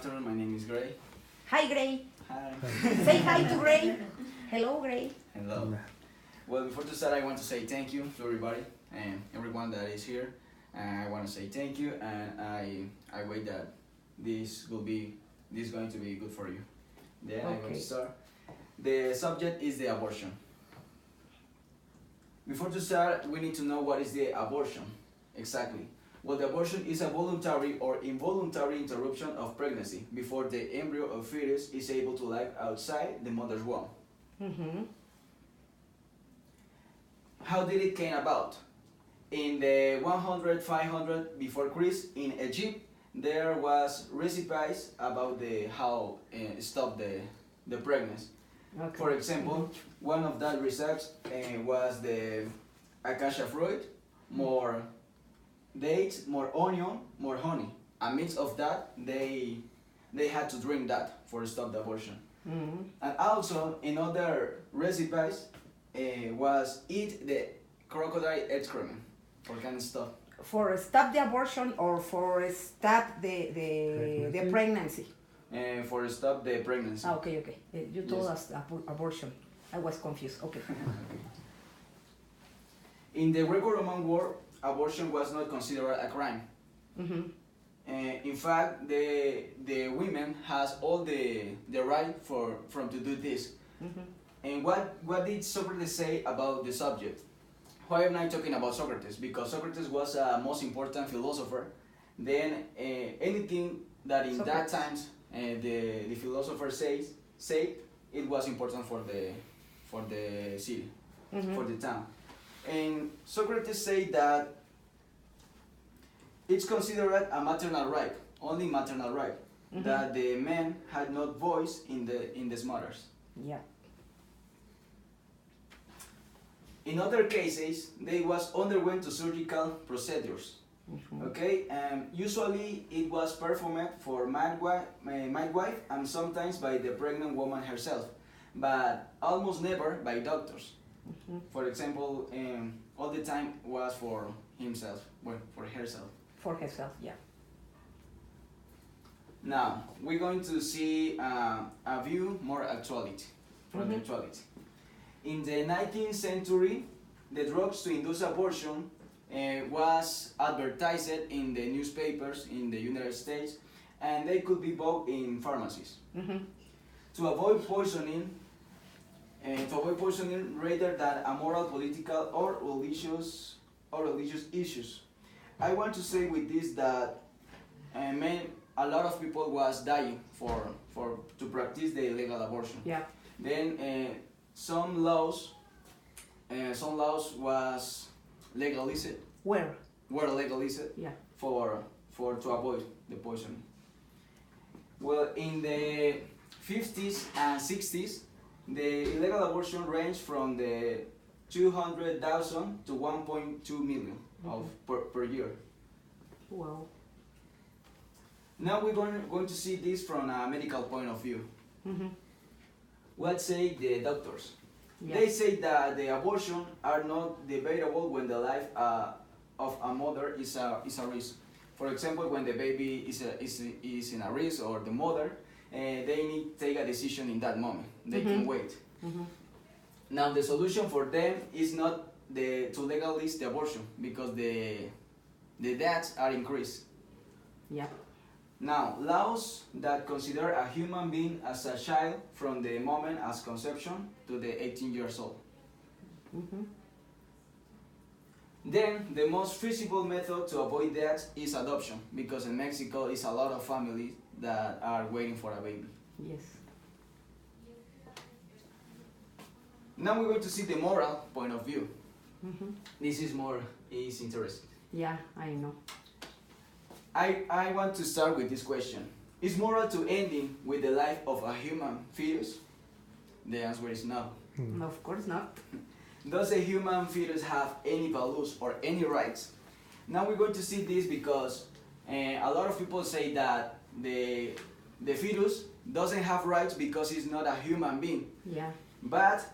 afternoon. My name is Gray. Hi, Gray. Hi. Say hi to Gray. Hello, Gray. Hello. Well, before to start, I want to say thank you to everybody and everyone that is here. I want to say thank you, and I wait that this is going to be good for you. Then I'm going to start. The subject is the abortion. Before to start, we need to know what is the abortion exactly. Well, the abortion is a voluntary or involuntary interruption of pregnancy before the embryo or fetus is able to live outside the mother's womb. Mm-hmm. How did it came about? In the 100, 500 before Christ in Egypt, there was recipes about how stop the pregnancy. Okay. For example, one of that research was the acacia fruit, more dates, more onion, more honey. A mix of that, they had to drink that for stop the abortion. Mm-hmm. And also in other recipes was eat the crocodile excrement for kind of stuff. For stop the abortion or for stop the pregnancy? For stop the pregnancy. Ah, okay. You told Yes. us abortion. I was confused. Okay. In the Greco-Roman world, abortion was not considered a crime. Mm-hmm. In fact, the women has all the right from to do this. Mm-hmm. And what did Socrates say about the subject? Why am I talking about Socrates? Because Socrates was a most important philosopher. Then anything that in that times the philosopher say it was important for the city, Mm-hmm. for the town. And Socrates said that it's considered a maternal right, only maternal right, Mm-hmm. that the men had no voice in these matters. Yeah. In other cases, they was underwent to surgical procedures. Mm-hmm. Okay, usually it was performed for midwife and sometimes by the pregnant woman herself, but almost never by doctors. Mm-hmm. For example, all the time was for himself, well, for herself. For herself, yeah. Now we're going to see a view more actuality, from the Mhm. actuality. In the 19th century, the drugs to induce abortion was advertised in the newspapers in the United States, and they could be bought in pharmacies. Mm-hmm. To avoid poisoning rather than moral, political, or religious issues. I want to say with this that a lot of people was dying to practice the illegal abortion. Yeah. Then some laws was legalized, Where? were legalized Yeah. for to avoid the poisoning. Well, in the 50s and 60s, the illegal abortion ranged from the 200,000 to 1.2 million of per year. Wow. Now we're going to see this from a medical point of view. Mm-hmm. What say the doctors? Yeah. They say that the abortion are not debatable when the life of a mother is a risk. For example, when the baby is in a risk, or the mother, they need to take a decision in that moment. They can wait. Mm-hmm. Now the solution for them is not to legalize the abortion, because the deaths are increased. Yeah. Now, laws that consider a human being as a child from the moment as conception to the 18 years old. Mm-hmm. Then, the most feasible method to avoid that is adoption, because in Mexico is a lot of families that are waiting for a baby. Yes. Now we're going to see the moral point of view. Mm-hmm. This is interesting. Yeah, I know. I want to start with this question. Is moral to ending with the life of a human fetus? The answer is no. No, of course not. Does a human fetus have any values or any rights? Now we're going to see this because a lot of people say that the fetus doesn't have rights because he's not a human being. Yeah. But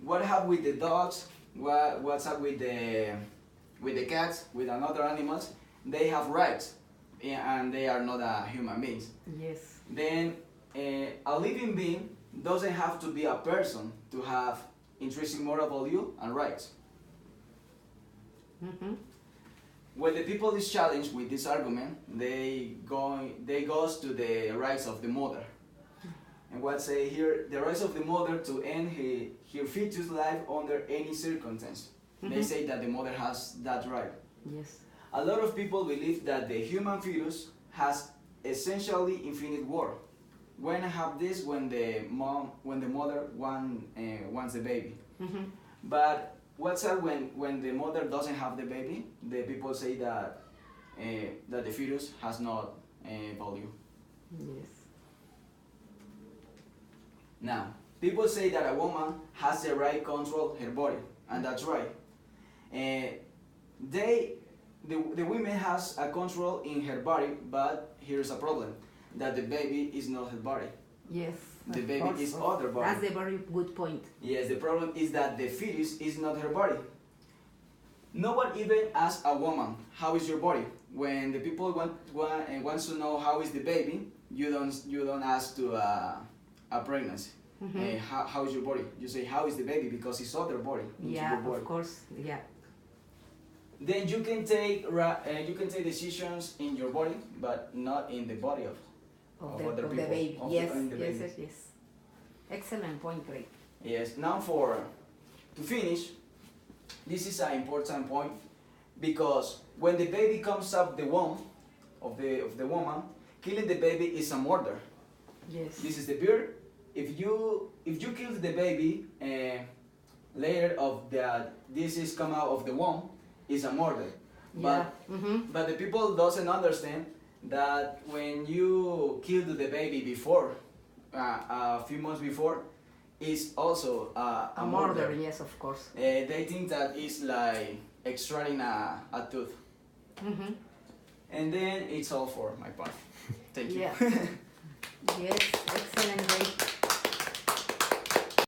what happened with the dogs? What's up with the cats? With another animals? They have rights, and they are not human beings. Yes. Then a living being doesn't have to be a person to have intrinsic moral value and rights. Mm-hmm. When the people is challenged with this argument, they goes to the rights of the mother. And what say here, the rights of the mother to end her fetus life under any circumstance. They say that the mother has that right. Yes. A lot of people believe that the human fetus has essentially infinite worth. When I have this, when the mother wants the baby. Mm-hmm. But what's up when the mother doesn't have the baby? The people say that that the fetus has not value. Yes. Now, people say that a woman has the right to control her body, and that's right. The women has a control in her body, but here's a problem: that the baby is not her body. Yes. The of baby course, is of- other body. That's a very good point. Yes, the problem is that the fetus is not her body. No one even asks a woman, "How is your body?" When the people wants to know how is the baby, you don't ask to a pregnancy. How is your body? You say, "How is the baby?" Because it's other body. Into Yeah, your body. of course. Yeah. Then you can take decisions in your body, but not in the body of Of other the people. baby. Of Yes, in the yes, baby. yes, yes. Excellent point, great. Yes. Now to finish, this is an important point because when the baby comes up the womb of the woman, killing the baby is a murder. Yes. This is the beer. If you kill the baby later of that this is come out of the womb, is a murder. Yeah. But the people doesn't understand that when you killed the baby before, a few months before, is also A murder, yes, of course. They think that it's like extracting a tooth. And then it's all for my part. Thank you. Yeah. Yes, excellent, great